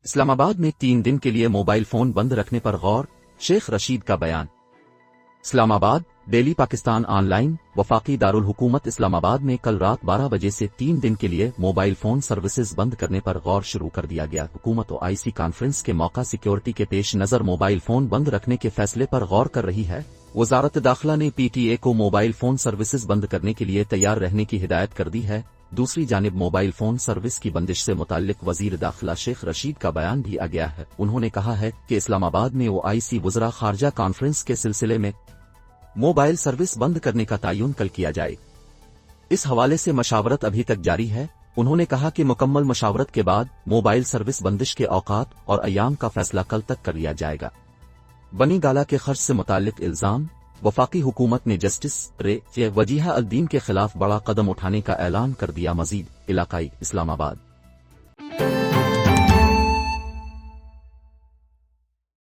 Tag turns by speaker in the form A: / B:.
A: اسلام آباد میں 3 دن کے لیے موبائل فون بند رکھنے پر غور، شیخ رشید کا بیان۔ اسلام آباد ڈیلی پاکستان آن لائن۔ وفاقی دارالحکومت اسلام آباد میں کل رات 12 بجے سے 3 دن کے لیے موبائل فون سروسز بند کرنے پر غور شروع کر دیا گیا۔ حکومت OIC کانفرنس کے موقع سیکیورٹی کے پیش نظر موبائل فون بند رکھنے کے فیصلے پر غور کر رہی ہے۔ وزارت داخلہ نے PTA کو موبائل فون سروسز بند کرنے کے لیے تیار رہنے کی ہدایت کر دی ہے۔ دوسری جانب موبائل فون سروس کی بندش سے متعلق وزیر داخلہ شیخ رشید کا بیان بھی آ گیا ہے۔ انہوں نے کہا ہے کہ اسلام آباد میں OIC وزراء خارجہ کانفرنس کے سلسلے میں موبائل سروس بند کرنے کا تعین کل کیا جائے۔ اس حوالے سے مشاورت ابھی تک جاری ہے۔ انہوں نے کہا کہ مکمل مشاورت کے بعد موبائل سروس بندش کے اوقات اور ایام کا فیصلہ کل تک کر لیا جائے گا۔ بنی گالہ کے خرچ سے متعلق الزام، وفاقی حکومت نے جسٹس وجیہہ الدین کے خلاف بڑا قدم اٹھانے کا اعلان کر دیا۔ مزید علاقائی اسلام آباد